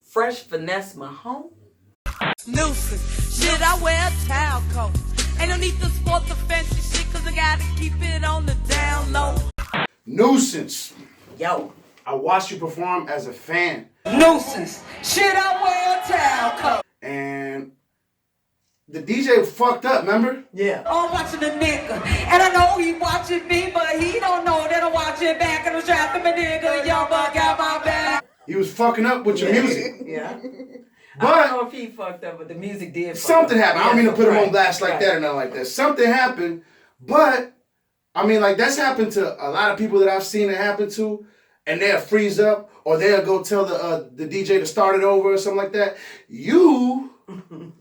Fresh finesse my home. Nuisance. Shit, I wear a towel coat. Ain't no need to sport the fancy shit, cause I gotta keep it on the down low. Nuisance. Yo. I watched you perform as a fan. Nuisance. Shit, I wear a towel coat. And the DJ fucked up, remember? Yeah. I'm watching the nigga, and I know he watching me, but he don't know that I'm watching back, and I'm strapping my nigga, young buck out my back. He was fucking up with your music. Yeah. But I don't know if he fucked up, but the music did fuck something up. happened. I don't mean to put him on blast like that or nothing like that. Something happened, but I mean, like, that's happened to a lot of people that I've seen it happen to, and they'll freeze up or they'll go tell the DJ to start it over or something like that. You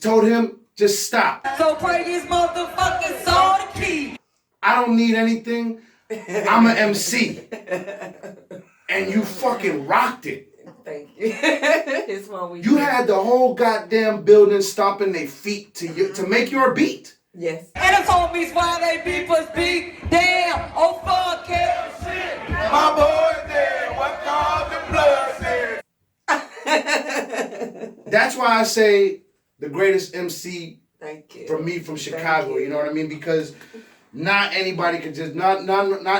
told him, just stop. So pray this motherfucking soul the key. I don't need anything. I'm an MC. And you fucking rocked it. Thank you. It's what we You do. had the whole goddamn building stomping their feet to make your beat. Yes. And the homies why they beep us beat. Damn, oh fuck yeah, shit. My boy there, what caused the blood there? That's why I say the greatest MC Thank you. from me from Chicago. You know what I mean? Because not anybody could just not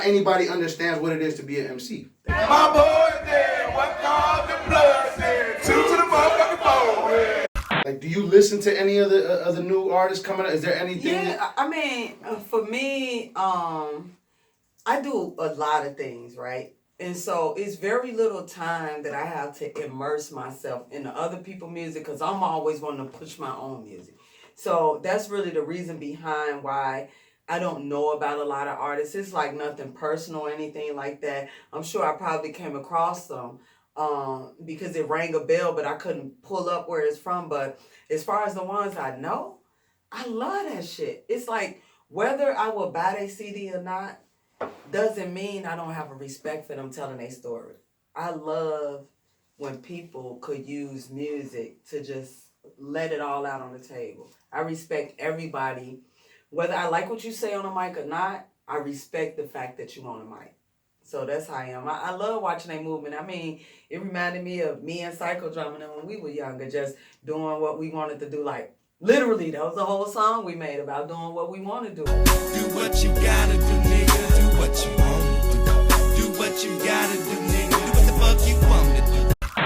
anybody understands what it is to be an MC. My boy there, what caused the blood there? Two to the motherfucking bone. Like, do you listen to any of the new artists coming up? Is there anything? Yeah, I mean, for me, I do a lot of things, right? And so it's very little time that I have to immerse myself in the other people's music because I'm always wanting to push my own music. So that's really the reason behind why I don't know about a lot of artists. It's like nothing personal or anything like that. I'm sure I probably came across them because it rang a bell, but I couldn't pull up where it's from. But as far as the ones I know, I love that shit. It's like whether I will buy their CD or not doesn't mean I don't have a respect for them telling their story. I love when people could use music to just let it all out on the table. I respect everybody. Whether I like what you say on the mic or not, I respect the fact that you on the mic. So that's how I am. I love watching their movement. I mean, it reminded me of me and Psychodrama when we were younger, just doing what we wanted to do. Like, literally, that was the whole song we made about doing what we want to do. Do what you gotta do, nigga. Do what you want to do. Do what you gotta do, nigga. Do what the fuck you want to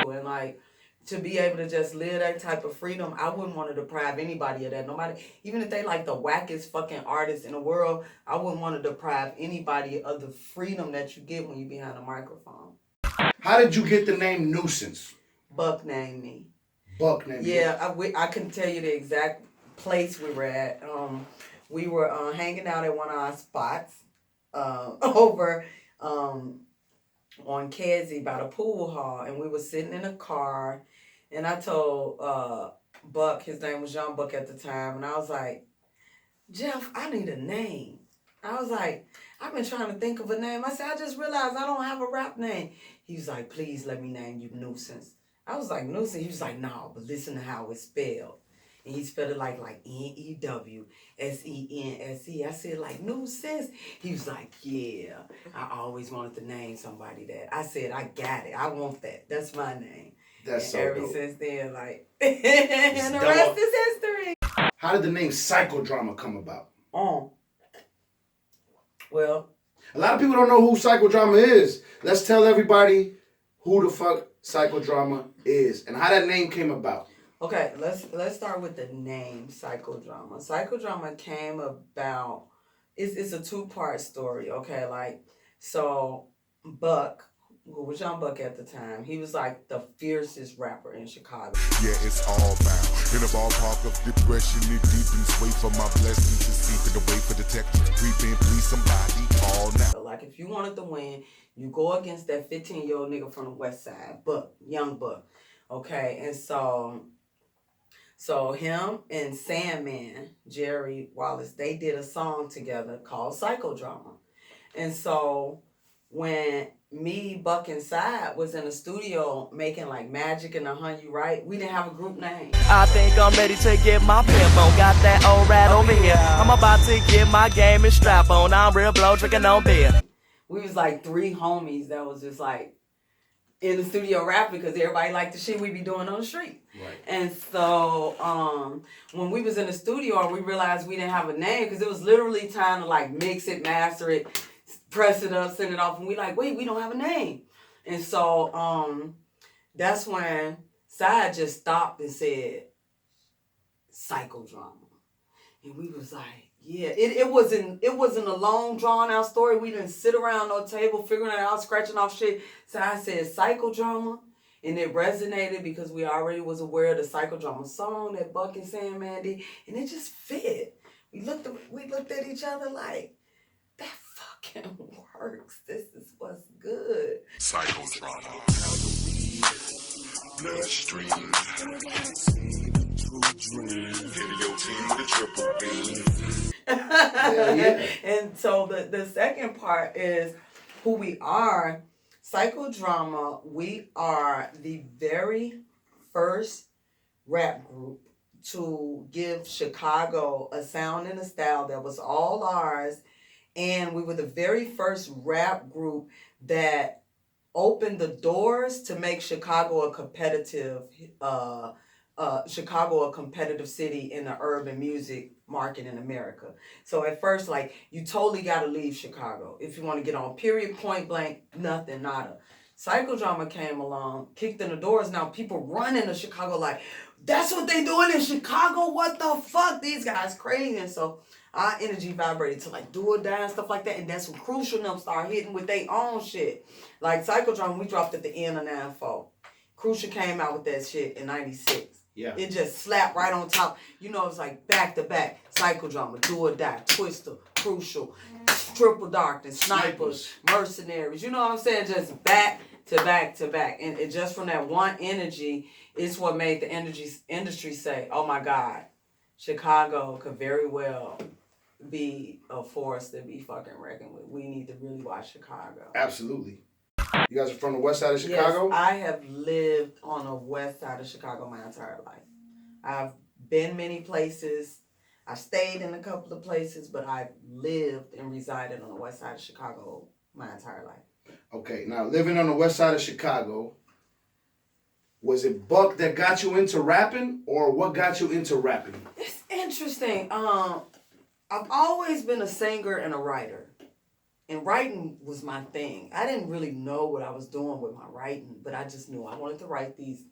do. And like, to be able to just live that type of freedom, I wouldn't want to deprive anybody of that. Nobody, even if they like the wackest fucking artist in the world, I wouldn't want to deprive anybody of the freedom that you get when you're behind a microphone. How did you get the name Nuisance? Buck named me. Buck named you. Yeah, I can tell you the exact place we were at. We were hanging out at one of our spots over on Kedzie by the pool hall, and we were sitting in a car, and I told Buck, his name was Young Buck at the time, and I was like, Jeff, I need a name. I was like, I've been trying to think of a name. I said, I just realized I don't have a rap name. He was like, please let me name you Nuisance. I was like, Nuisance? He was like, no, but listen to how it's spelled. And he spelled it like Newsense. I said, like, Nuisance? He was like, yeah, I always wanted to name somebody that. I said, I got it. I want that. That's my name. That's and so ever dope. since then, like, and the rest is history. How did the name Psychodrama come about? Well, a lot of people don't know who Psychodrama is. Let's tell everybody who the fuck Psychodrama is and how that name came about. okay, let's start with the name Psychodrama. Psychodrama came about, it's a two-part story, okay? Like, so Buck, who was Young Buck at the time, he was like the fiercest rapper in Chicago. Yeah, it's all bound in a ballpark of depression. It deep and sway for my blessings to seep it away for the texture to creep in. Please somebody call now. So like, if you wanted to win, you go against that 15-year-old nigga from the West Side, Buck, Young Buck, okay? And so him and Sandman, Jerry Wallace, they did a song together called Psychodrama. And so when me, Buck, and Side was in the studio making like Magic and the Hun You Right, we didn't have a group name. I think I'm ready to get my pimp on. Got that old rat over here. I'm about to get my game and strap on. I'm real blow, drinking on beer. We was like three homies that was just like in the studio rapping because everybody liked the shit we be doing on the street. Right. And so when we was in the studio and we realized we didn't have a name because it was literally time to like mix it, master it, press it up, send it off, and we like, wait, we don't have a name. And so that's when Side just stopped and said, Psychodrama. And we was like, yeah, it wasn't a long drawn out story. We didn't sit around no table figuring it out, scratching off shit. So I said Psychodrama, and it resonated because we already was aware of the Psychodrama song that Buck and Sandman did, and it just fit. We looked at each other like, that fucking works. This is what's good. Psychodrama. Bloodstream. Video team with a triple beam. Yeah. And so the second part is who we are. Psychodrama, we are the very first rap group to give Chicago a sound and a style that was all ours. And we were the very first rap group that opened the doors to make Chicago a competitive city in the urban music market in America. So at first, like, you totally got to leave Chicago. If you want to get on, period, point blank, nothing, nada. Psychodrama came along, kicked in the doors. Now people running to Chicago like, that's what they doing in Chicago? What the fuck? These guys crazy. And so our energy vibrated to like do or die and stuff like that. And that's when Crucial and them start hitting with their own shit. Like Psychodrama, we dropped at the end of 9-4. Crucial came out with that shit in 96. Yeah. It just slapped right on top. You know, it's like back to back. Psychodrama, Do or Die, Twister, Crucial, Triple Darkness, Snipers, Mercenaries. You know what I'm saying? Just back to back to back. And it just from that one energy, it's what made the industry say, oh my God, Chicago could very well be a force to be fucking reckoned with. We need to really watch Chicago. Absolutely. You guys are from the west side of Chicago? Yes, I have lived on the west side of Chicago my entire life. I've been many places. I stayed in a couple of places, but I've lived and resided on the west side of Chicago my entire life. Okay, now living on the west side of Chicago, was it Buck that got you into rapping, or what got you into rapping? It's interesting. I've always been a singer and a writer. And writing was my thing. I didn't really know what I was doing with my writing, but I just knew I wanted to write these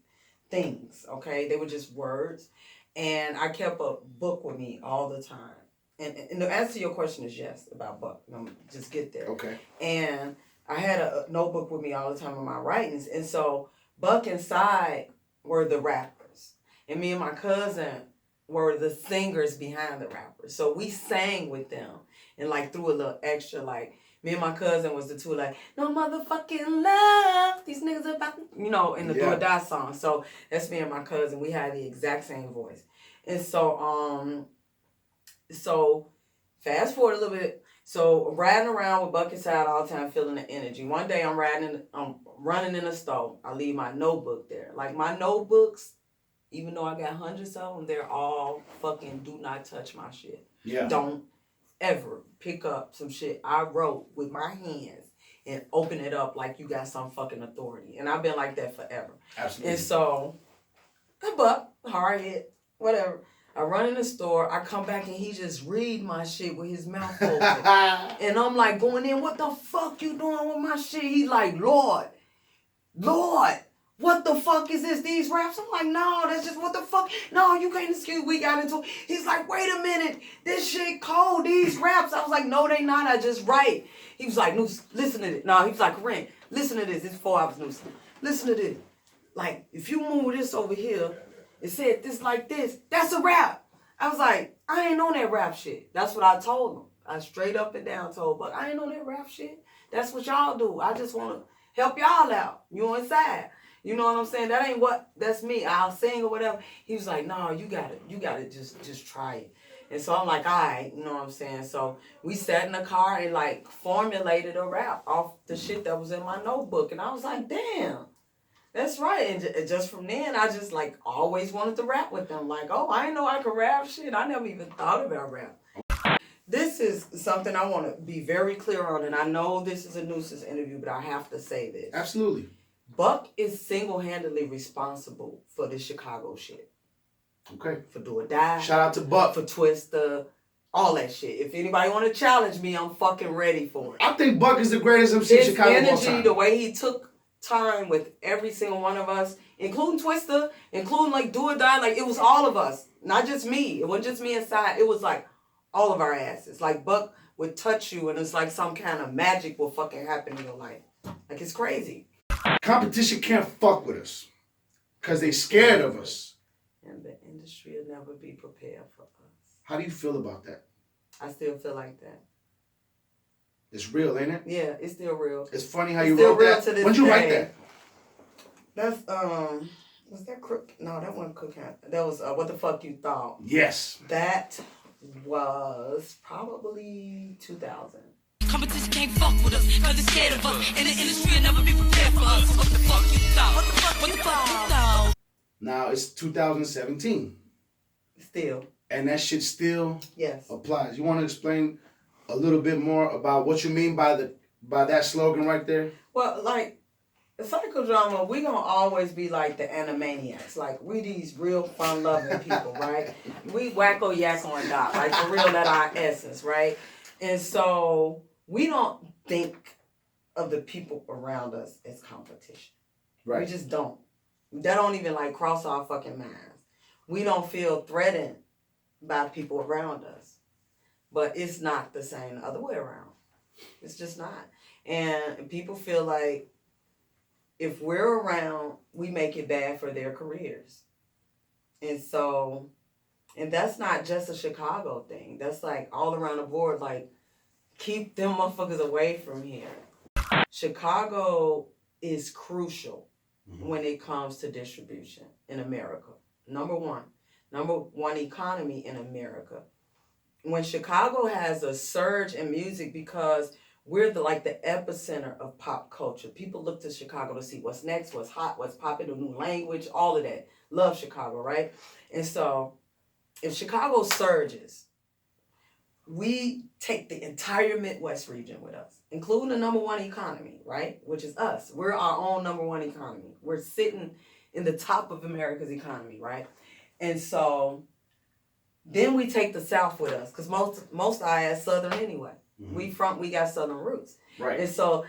things, okay? They were just words. And I kept a book with me all the time. And the answer to your question is yes, about Buck. Just get there. Okay. And I had a notebook with me all the time with my writings. And so Buck and Side were the rappers. And me and my cousin were the singers behind the rappers. So we sang with them and like threw a little extra, like, me and my cousin was the two, like, no motherfucking love. These niggas are about, you know, in the Do or Die song. So that's me and my cousin. We had the exact same voice. And so, fast forward a little bit. So riding around with Buck and Side all the time, feeling the energy. One day I'm running in the store. I leave my notebook there. Like my notebooks, even though I got hundreds of them, they're all fucking do not touch my shit. Yeah. Don't ever pick up some shit I wrote with my hands and open it up like you got some fucking authority. And I've been like that forever. Absolutely. And so, Buck, hard hit, whatever. I run in the store, I come back and he just read my shit with his mouth open. And I'm like going in, what the fuck you doing with my shit? He's like, Lord, what the fuck is this? These raps? I'm like, no, that's just what the fuck. No, you can't excuse. We got into it. He's like, wait a minute. This shit cold. These raps. I was like, no, they not. I just write. He was like, Noose, listen to this. No, he was like, Corinne, listen to this. It's 4 hours, Noose. Listen to this. Like, if you move this over here, it said this like this. That's a rap. I was like, I ain't on that rap shit. That's what I told him. I straight up and down told, but I ain't on that rap shit. That's what y'all do. I just want to help y'all out. You inside. You know what I'm saying? That ain't that's me. I'll sing or whatever. He was like, no, you gotta just try it. And so I'm like, all right, you know what I'm saying? So we sat in the car and like formulated a rap off the shit that was in my notebook. And I was like, damn, that's right. And just from then, I just like always wanted to rap with them. Like, oh, I didn't know I could rap shit. I never even thought about rap. This is something I want to be very clear on. And I know this is a Nuisance interview, but I have to say this. Absolutely. Buck is single-handedly responsible for the Chicago shit. Okay. For Do or Die. Shout out to Buck. For Twister. All that shit. If anybody want to challenge me, I'm fucking ready for it. I think Buck is the greatest MC in His Chicago of all energy, time. the way he took time with every single one of us, including Twister, including like Do or Die, like it was all of us. Not just me. It wasn't just me inside. It was like all of our asses. Like Buck would touch you and it's like some kind of magic will fucking happen in your life. Like it's crazy. Competition can't fuck with us. Because they scared of us. And the industry will never be prepared for us. How do you feel about that? I still feel like that. It's real, ain't it? Yeah, it's still real. It's funny how It's you still wrote real that. to this When'd you write day. that? That's was that Crook? No, that wasn't Cook. That was What the Fuck You Thought. Yes. That was probably 2000. Competition can't fuck with us, cause they're scared of us. And the industry will never be prepared for us. What the fuck you thought? What the fuck you thought? Now it's 2017. Still. And that shit still Yes. applies. You want to explain a little bit more about what you mean by that slogan right there? Well, like, Psychodrama, we gonna always be like the Animaniacs. Like, we these real fun-loving people, right? We wacko yak on dot. Like, for real, that our essence, right? And so, we don't think of the people around us as competition. Right. We just don't. That don't even, like, cross our fucking minds. We don't feel threatened by people around us. But it's not the same the other way around. It's just not. And people feel like if we're around, we make it bad for their careers. And so, and that's not just a Chicago thing. That's like all around the board, like, keep them motherfuckers away from here. Chicago is crucial when it comes to distribution in America. Number one economy in America. When Chicago has a surge in music because we're the epicenter of pop culture. People look to Chicago to see what's next, what's hot, what's popping, the new language, all of that. Love Chicago, right? And so if Chicago surges, we take the entire Midwest region with us, including the number one economy, right? Which is us. We're our own number one economy. We're sitting in the top of America's economy, right? And so then we take the South with us, because most I as Southern anyway. Mm-hmm. We got Southern roots. Right. And so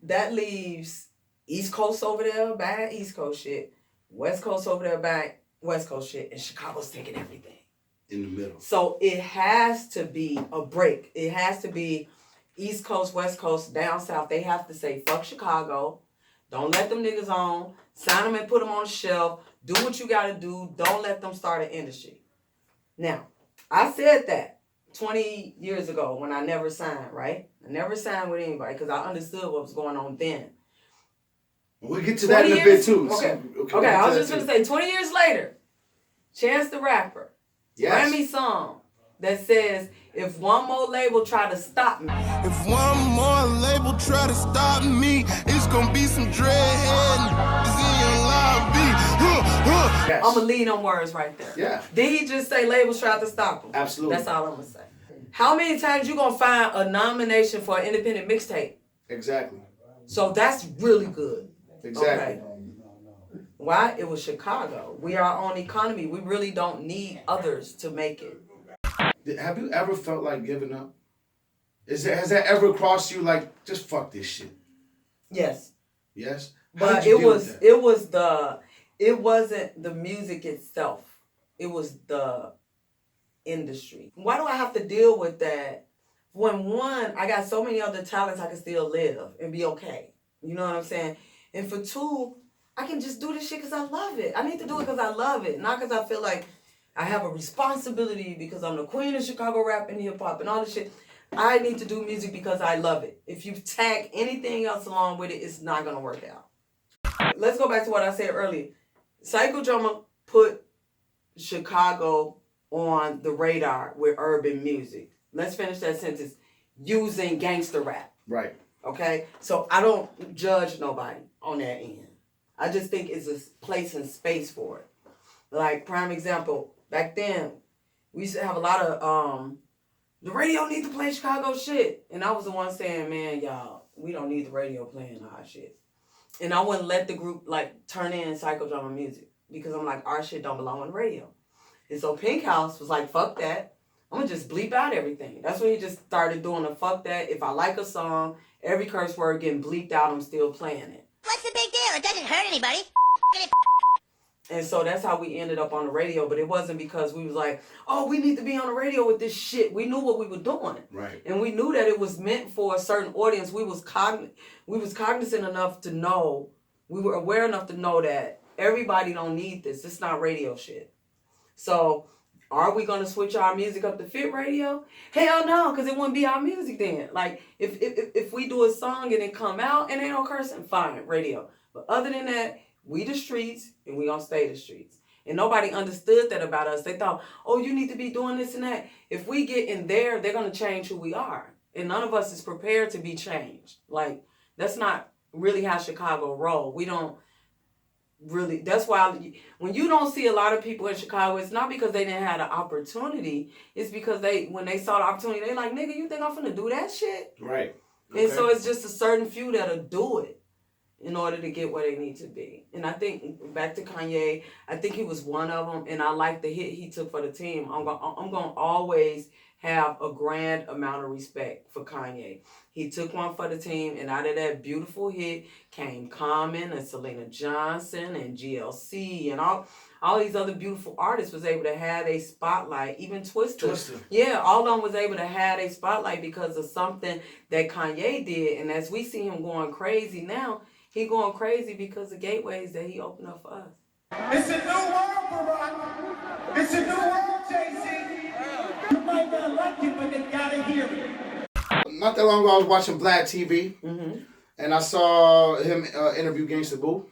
that leaves East Coast over there buying East Coast shit, West Coast over there buying West Coast shit, and Chicago's taking everything. In the middle. So it has to be a break. It has to be East Coast, West Coast, down South. They have to say, fuck Chicago. Don't let them niggas on. Sign them and put them on the shelf. Do what you got to do. Don't let them start an industry. Now, I said that 20 years ago when I never signed, right? I never signed with anybody because I understood what was going on then. We'll get to that in a bit too. Okay, So, I was just going to say, 20 years later, Chance the Rapper, yes. Grammy song that says, if one more label try to stop me. If one more label try to stop me, it's gonna be some dreadhead in your lobby. Yes. I'm going to lead on words right there. Yeah. Did he just say labels tried to stop him? Absolutely. That's all I'm going to say. How many times you going to find a nomination for an independent mixtape? Exactly. So that's really good. Exactly. Okay. Why? It was Chicago. We are our own economy. We really don't need others to make it. Have you ever felt like giving up? Has that ever crossed you like, just fuck this shit? Yes. Yes? How But did you deal with that? it wasn't the music itself. It was the industry. Why do I have to deal with that? When one, I got so many other talents I can still live and be okay. You know what I'm saying? And for two, I can just do this shit because I love it. I need to do it because I love it, not because I feel like I have a responsibility because I'm the queen of Chicago rap and hip hop and all this shit. I need to do music because I love it. If you tag anything else along with it, it's not going to work out. Let's go back to what I said earlier. Psychodrama put Chicago on the radar with urban music. Let's finish that sentence. Using gangster rap. Right. Okay? So I don't judge nobody on that end. I just think it's a place and space for it. Like, prime example, back then, we used to have a lot of, the radio need to play Chicago shit. And I was the one saying, man, y'all, we don't need the radio playing our shit. And I wouldn't let the group like turn in Psychodrama music because I'm like, our shit don't belong on the radio. And so Pink House was like, fuck that. I'm gonna just bleep out everything. That's when he just started doing a fuck that. If I like a song, every curse word getting bleeped out, I'm still playing it. What's the big deal? It doesn't hurt anybody. And so that's how we ended up on the radio. But it wasn't because we was like, oh, we need to be on the radio with this shit. We knew what we were doing. Right. And we knew that it was meant for a certain audience. We was cognizant enough to know, we were aware enough to know that everybody don't need this. It's not radio shit. So are we going to switch our music up to fit radio? Hell no, because it wouldn't be our music then. Like, if we do a song and it come out and ain't no cursing, fine, radio. But other than that, we the streets, and we gonna stay the streets. And nobody understood that about us. They thought, oh, you need to be doing this and that. If we get in there, they're gonna change who we are. And none of us is prepared to be changed. Like, that's not really how Chicago roll. We don't really, that's why when you don't see a lot of people in Chicago, it's not because they didn't have the opportunity. It's because when they saw the opportunity, they like, nigga, you think I'm finna do that shit? Right. Okay. And so it's just a certain few that'll do it in order to get where they need to be. And I think, back to Kanye, I think he was one of them, and I like the hit he took for the team. I'm gonna always have a grand amount of respect for Kanye. He took one for the team, and out of that beautiful hit came Common and Selena Johnson and GLC and all these other beautiful artists was able to have a spotlight. Even Twista. Yeah, all of them was able to have a spotlight because of something that Kanye did. And as we see him going crazy now, he going crazy because of gateways that he opened up for us. It's a new world, Barack. It's a new world, Jay-Z. You might not like it, but they gotta hear it. Not that long ago, I was watching Vlad TV, and I saw him interview Gangsta Boo.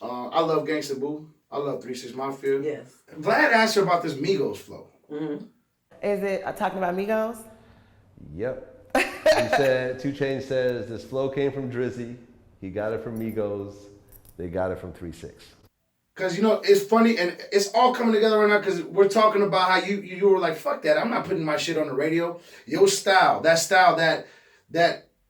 I love Gangsta Boo. I love 3 6 Mafia. Yes. Vlad asked her about this Migos flow. Is it talking about Migos? Yep. He said, 2 Chainz says, this flow came from Drizzy. He got it from Migos. They got it from 3 6. Because, you know, it's funny, and it's all coming together right now because we're talking about how you were like, fuck that, I'm not putting my shit on the radio. Your style, that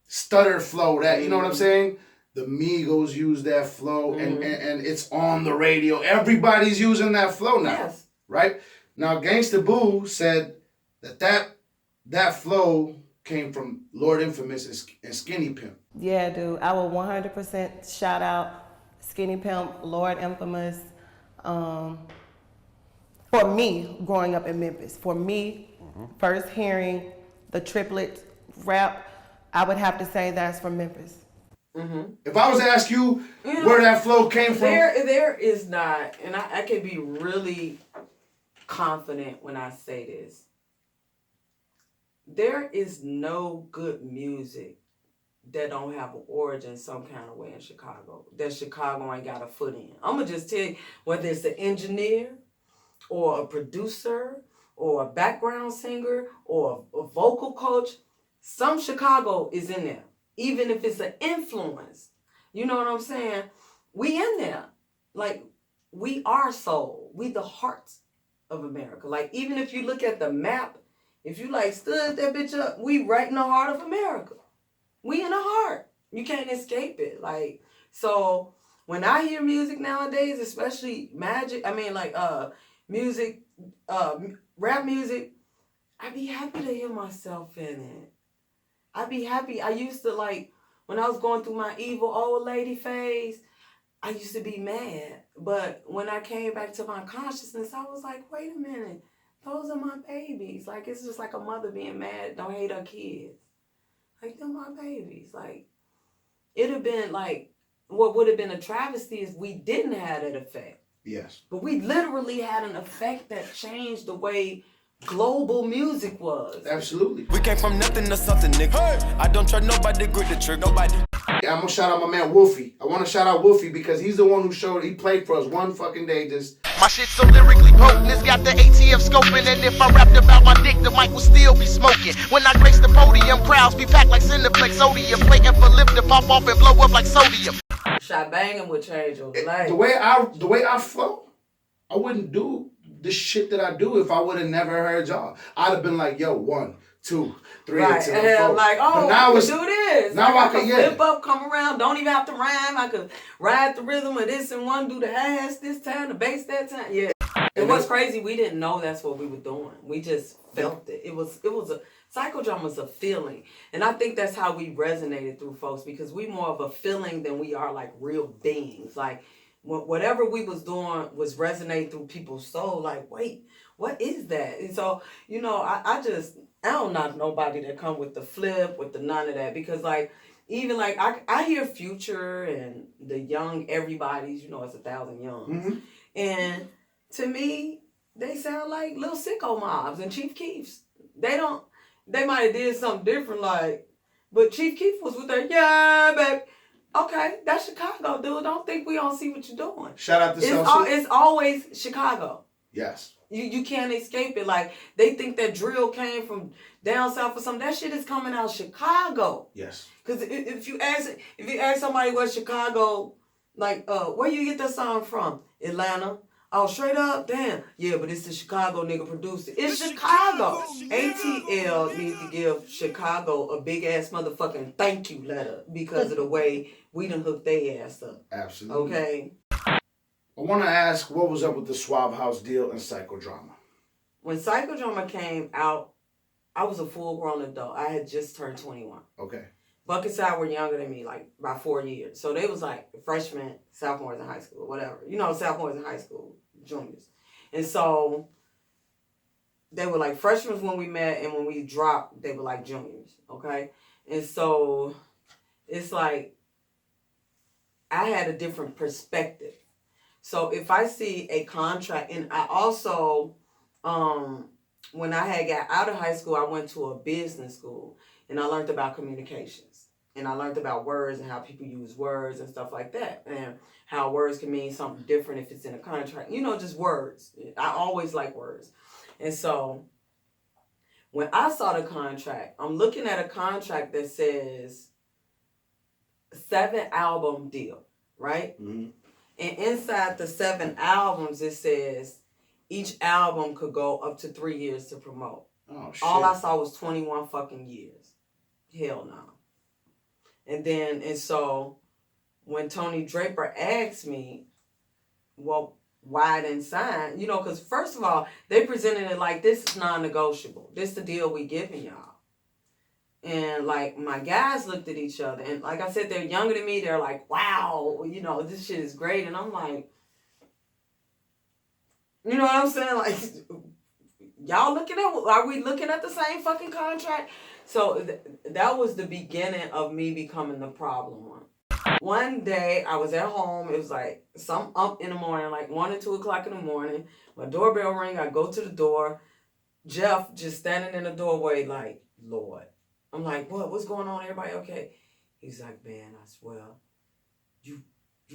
stutter flow, that, you know what I'm saying? The Migos use that flow, and it's on the radio. Everybody's using that flow now, yes. Right? Now, Gangsta Boo said that flow came from Lord Infamous and Skinny Pimp. Yeah, dude. I will 100% shout out Skinny Pimp, Lord Infamous. For me, growing up in Memphis, first hearing the triplet rap, I would have to say that's from Memphis. If I was to ask you where that flow came from, there is not, and I can be really confident when I say this. There is no good music that don't have an origin some kind of way in Chicago, that Chicago ain't got a foot in. I'm going to just tell you, whether it's an engineer or a producer or a background singer or a vocal coach, some Chicago is in there. Even if it's an influence. You know what I'm saying? We in there. Like, we are soul. We the heart of America. Like, even if you look at the map, if you like stood that bitch up, we right in the heart of America. We in the heart. You can't escape it. Like, so when I hear music nowadays, especially music, rap music, I be happy to hear myself in it. I be happy. I used to, like, when I was going through my evil old lady phase, I used to be mad. But when I came back to my consciousness, I was like, wait a minute. Those are my babies. Like, it's just like a mother being mad, don't hate her kids. Like, they're my babies. Like, it'd have been like, what would have been a travesty is we didn't have that effect. Yes. But we literally had an effect that changed the way global music was. Absolutely. We came from nothing to something, nigga. Hey. I don't try nobody, grip the trick, nobody. Yeah, I'm gonna shout out my man Wolfie. I want to shout out Wolfie because he's the one who he played for us one fucking day. Just my shit so lyrically potent, it's got the ATF scoping, and if I rapped about my dick, the mic will still be smoking. When I grace the podium, crowds be packed like Cineplex sodium, plating for lip to pop off and blow up like sodium. Shot banging would change your life. The way I flow, I wouldn't do the shit that I do if I would have never heard y'all. I'd have been like, yo, 1, 2, 3 right. to the 4. Like, oh, now I can do this. Now I can yeah. flip up, come around, don't even have to rhyme. I could ride the rhythm of this and one, do the ass this time, the bass that time. Yeah. And what's crazy, we didn't know that's what we were doing. We just felt it. It was a psychodrama is a feeling. And I think that's how we resonated through folks, because we more of a feeling than we are like real beings. Like whatever we was doing was resonating through people's soul. Like, wait, what is that? And so, you know, I don't knock nobody that come with the flip, with the none of that, because like, even like I hear Future and the young everybody's, you know, it's 1,000 Youngs. Mm-hmm. And to me, they sound like Lil Sicko Mobs and Chief Keefs. They might have did something different, like, but Chief Keef was with that, yeah, baby. Okay, that's Chicago, dude. Don't think we don't see what you're doing. Shout out to it's always Chicago. Yes. You can't escape it. Like, they think that drill came from down south or something. That shit is coming out of Chicago. Yes. Because if you ask somebody where Chicago, like, where you get that song from? Atlanta. Oh, straight up? Damn. Yeah, but it's the Chicago nigga produced it. It's Chicago. ATL needs to give Chicago a big ass motherfucking thank you letter because of the way we done hooked their ass up. Absolutely. Okay? I want to ask, what was up with the Swab House deal and Psychodrama? When Psychodrama came out, I was a full-grown adult. I had just turned 21. Okay. Buck and Sal were younger than me, like, by 4 years. So they was like freshmen, sophomores in high school, whatever. You know, sophomores in high school, juniors. And so they were like freshmen when we met, and when we dropped, they were like juniors, okay? And so it's like I had a different perspective. So if I see a contract, and I also, when I had got out of high school, I went to a business school, and I learned about communications. And I learned about words and how people use words and stuff like that. And how words can mean something different if it's in a contract. You know, just words. I always like words. And so when I saw the contract, I'm looking at a contract that says 7-album deal, right? Mm-hmm. And inside the 7 albums, it says each album could go up to 3 years to promote. Oh, shit. All I saw was 21 fucking years. Hell no. And so when Tony Draper asked me, well, why I didn't sign, you know, because first of all, they presented it like, this is non-negotiable. This is the deal we giving y'all. And like my guys looked at each other, and like I said, they're younger than me. They're like, wow, you know, this shit is great. And I'm like, you know what I'm saying? Like, y'all are we looking at the same fucking contract? So that was the beginning of me becoming the problem one. One day I was at home. It was like some up in the morning, like 1 or 2 o'clock in the morning. My doorbell ring. I go to the door. Jeff just standing in the doorway like, Lord. I'm like, what? What's going on? Everybody okay? He's like, man, I swear, you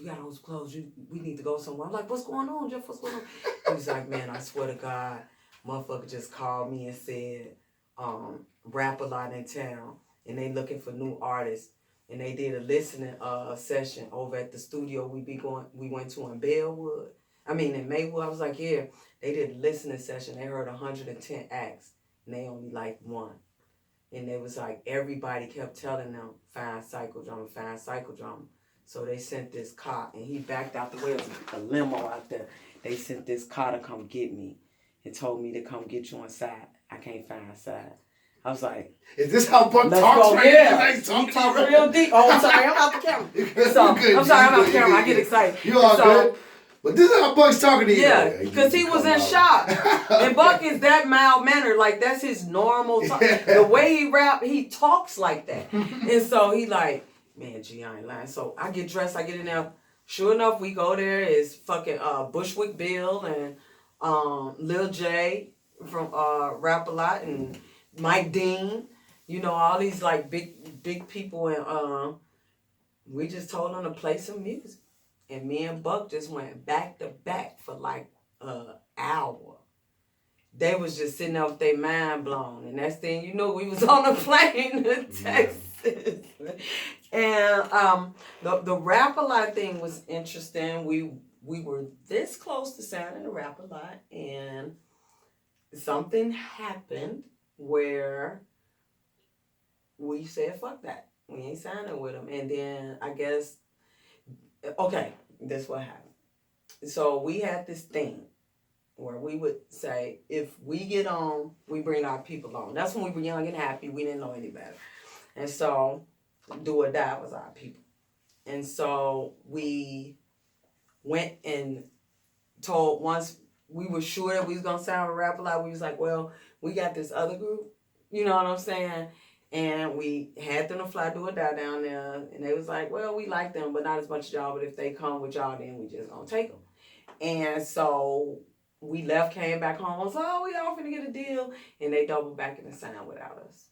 got those clothes. We need to go somewhere. I'm like, what's going on, Jeff? What's going on? He's like, man, I swear to God, motherfucker just called me and said, rap a lot in town, and they looking for new artists, and they did a listening session over at the studio we went to in in Maywood. I was like, yeah, they did a listening session. They heard 110 acts, and they only liked one. And they was like, everybody kept telling them, find Psychodrama, find Psychodrama. So they sent this car, and he backed out the way. It was a limo out there. They sent this car to come get me and told me to come get you inside. I can't find inside. I was like, is this how Buck let's talks go. right Yeah. He talks real deep. Oh, I'm sorry. I'm out the camera. So, I'm sorry. I'm out the camera. I get excited. You all good? But this is how Buck's talking to you. Yeah, because he was in shock. And Buck is that mild-mannered. Like, that's his normal talk. The way he rap, he talks like that. And so he like, man, G, I ain't lying. So I get dressed. I get in there. Sure enough, we go there. It's fucking Bushwick Bill and Lil J from Rap A Lot and Mike Dean. You know, all these like big people. And we just told them to play some music. And me and Buck just went back to back for like an hour. They was just sitting there with their mind blown. And next thing you know, we was on a plane to Texas. And the Rap A Lot thing was interesting. We were this close to signing a Rap A Lot, and something happened where we said, fuck that. We ain't signing with them. And then I guess, okay, this what happened. So we had this thing where we would say, if we get on, we bring our people on. That's when we were young and happy. We didn't know any better. And so do or die was our people. And so we went and told, once we were sure that we was going to sign with Rap A Lot, we was like, well, we got this other group. You know what I'm saying? And we had them to fly do or die down there. And they was like, well, we like them, but not as much as y'all. But if they come with y'all, then we just going to take them. And so we left, came back home. I was like, oh, we all finna get a deal. And they doubled back and signed without us.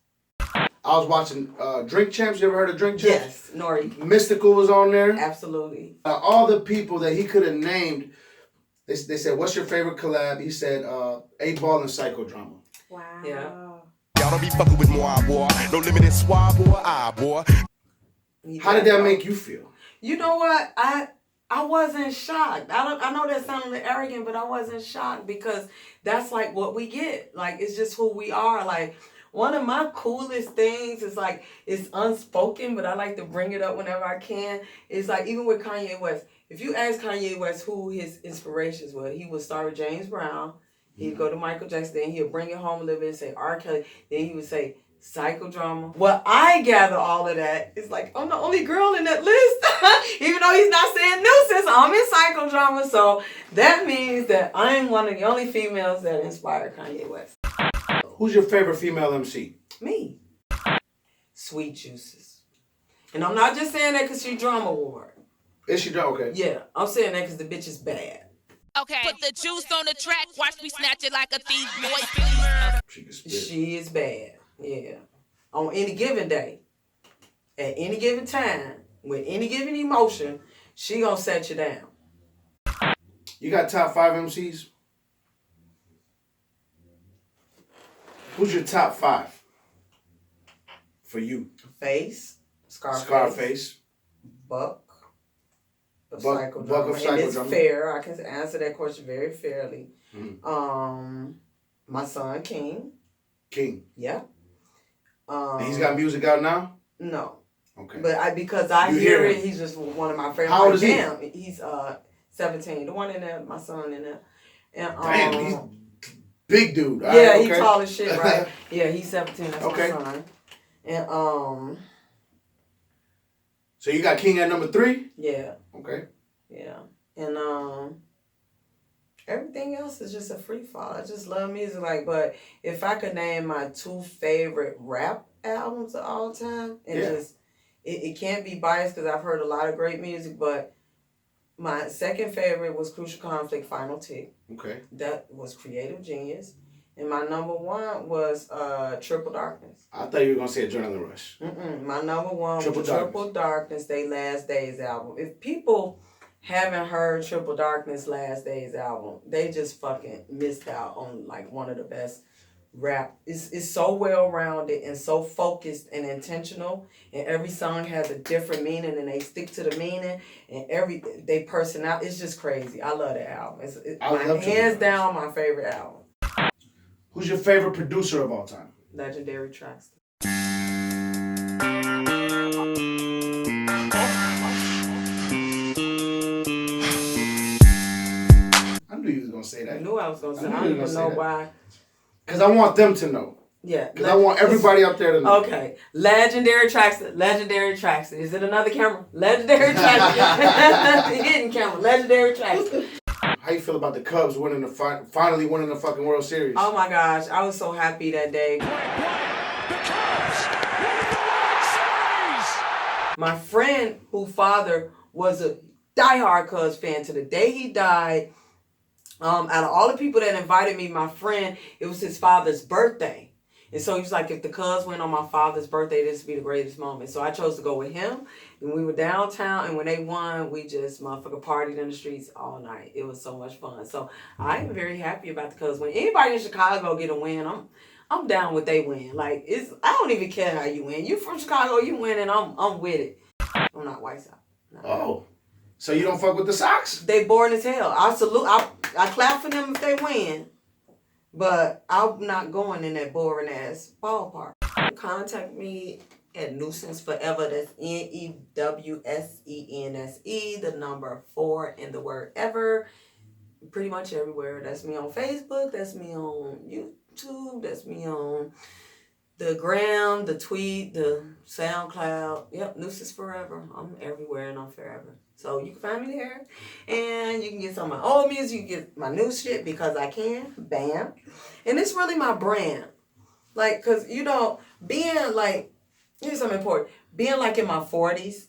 I was watching Drink Champs. You ever heard of Drink Champs? Yes, Nori. Mystical was on there. Absolutely. All the people that he could have named, they said, what's your favorite collab? He said, 8Ball and Psychodrama. Wow. Yeah. Y'all don't be fucking with moi, boy. No limit in swab boy, boy. How did that make you feel? You know what? I wasn't shocked. I know that sounded arrogant, but I wasn't shocked because that's like what we get. Like, it's just who we are. Like, one of my coolest things is like, it's unspoken, but I like to bring it up whenever I can. It's like, even with Kanye West, if you ask Kanye West who his inspirations were, he would start with James Brown. He'd go to Michael Jackson, then he'll bring it home a little bit and say R. Kelly. Then he would say Psychodrama. Well, I gather all of that. It's like, I'm the only girl in that list. Even though he's not saying Nuisance, I'm in Psychodrama. So that means that I'm one of the only females that inspired Kanye West. Who's your favorite female MC? Me. Sweet Juices. And I'm not just saying that because she's Drama Award. Is she drama? Okay. Yeah, I'm saying that because the bitch is bad. Okay. Put the juice on the track. Watch me snatch it like a thief, boy. She is bad. Yeah. On any given day, at any given time, with any given emotion, she gonna set you down. You got top 5 MCs? Who's your top 5 for you? Face, Scarface. Buck of Psychodrama. And it's fair. I can answer that question very fairly. Mm-hmm. My son, King. Yeah. And he's got music out now? No. Okay. But because I hear it, he's just one of my favorites. How old is he? He's 17. The one in there, my son in there. And, damn, he's big dude. Yeah, right, okay. He's tall as shit, right? Yeah, he's 17. That's okay. My son. And so you got King at number 3? Yeah. Okay. Yeah. And everything else is just a free fall. I just love music. Like, but if I could name my 2 favorite rap albums of all time, and it can't be biased because I've heard a lot of great music, but my second favorite was Crucial Conflict, Final Tick. Okay. That was Creative Genius. And my number 1 was Triple Darkness. I thought you were going to say Adrenaline Rush. My number 1 was Triple Darkness, they Last Days album. If people haven't heard Triple Darkness Last Days album, they just fucking missed out on like one of the best rap. It's so well-rounded and so focused and intentional, and every song has a different meaning and they stick to the meaning, and they personality. It's just crazy. I love that album. It's hands down my favorite album. Who's your favorite producer of all time? Legendary Traxter. I knew you was going to say that. I knew I was going to say that. I don't even know why. Because I want them to know. Yeah. Because I want everybody up there to know. Okay. Legendary Traxter. Legendary Traxter. Is it another camera? Legendary Traxter. Hidden camera. Legendary Traxter. How you feel about the Cubs finally winning the fucking World Series? Oh my gosh, I was so happy that day. The Cubs winning the World Series! My friend, whose father was a diehard Cubs fan to the day he died, out of all the people that invited me, my friend, it was his father's birthday. And so he was like, if the Cubs win on my father's birthday, this would be the greatest moment. So I chose to go with him. And we were downtown, and when they won, we just motherfucker partied in the streets all night. It was so much fun. So I am very happy about the Cubs win. Anybody in Chicago get a win, I'm down with they win. Like, I don't even care how you win. You from Chicago, you win, and I'm with it. I'm not White Sox. No. Oh. So you don't fuck with the Sox? They boring as hell. I salute. I clap for them if they win. But I'm not going in that boring ass ballpark. Contact me at Nuisance Forever. That's NEWSENSE, the number 4 and the word ever. Pretty much everywhere. That's me on Facebook. That's me on YouTube. That's me on the Gram, the Tweet, the SoundCloud. Yep, Nuisance Forever. I'm everywhere and I'm forever. So you can find me there. And you can get some of my old music. You can get my new shit because I can. Bam. And it's really my brand. Like, because, you know, being like, here's something important. Being like in my 40s,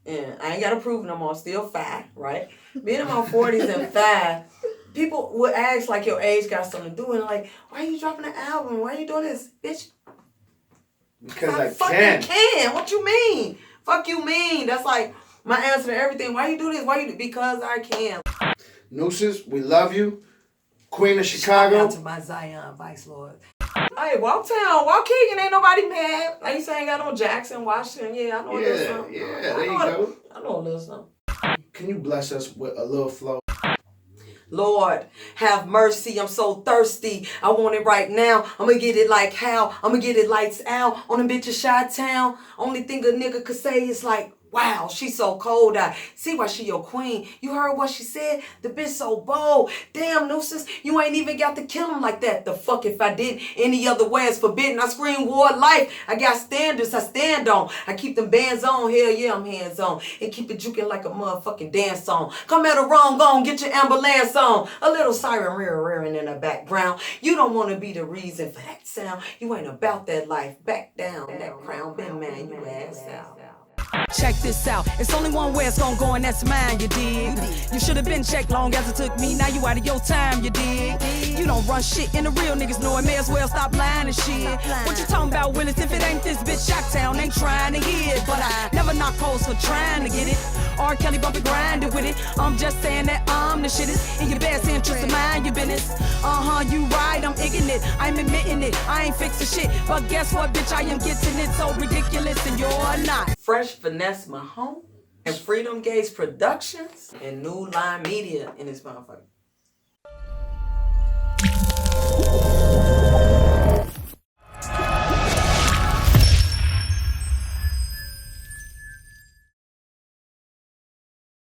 and I ain't got to prove no more, I'm still 5, right? Being in my 40s and 5, people would ask, like, your age got something to do, and like, why are you dropping an album? Why are you doing this? Bitch, because I fucking can. What you mean? Fuck you mean? That's like my answer to everything. Why you do this? Why you do? Because I can. Nuisance, we love you. Queen of Chicago. Shout out to my Zion Vice Lord. Hey, Walk Keegan, ain't nobody mad. Like you saying, got on Jackson, Washington. Yeah, I know a little something. Yeah, there you go. I know a little something. Can you bless us with a little flow? Lord, have mercy. I'm so thirsty. I want it right now. I'm gonna get it like how? I'm gonna get it lights out on a bitch of Chi-Town. Only thing a nigga could say is like, wow, she's so cold. I see why she your queen. You heard what she said? The bitch so bold. Damn, Nuisance, you ain't even got to kill him like that. The fuck if I did. Any other way is forbidden. I scream war life. I got standards I stand on. I keep them bands on. Hell yeah, I'm hands on. And keep it juking like a motherfucking dance song. Come at a wrong gone, get your ambulance on. A little siren rearing in the background. You don't want to be the reason for that sound. You ain't about that life. Back down. That crown been man, you ass out. Check this out. It's only one way it's gonna go, and that's mine, you dig? You should have been checked long as it took me. Now you out of your time, you dig? You don't run shit, and the real niggas know it. May as well stop lying and shit. What you talking about, Willis? If it ain't this bitch, Chi-Town ain't trying to hear it. But I never knock hoes for trying to get it. R. Kelly bumping grinding with it. I'm just saying that I'm the shittest. In your best interest of mind, your business. You right, I'm ignorant. I'm admitting it. I ain't fixing shit. But guess what, bitch? I am getting it so ridiculous, and you're not. Fresh Finesse Mahone and Freedom Gates Productions and New Line Media in this motherfucker.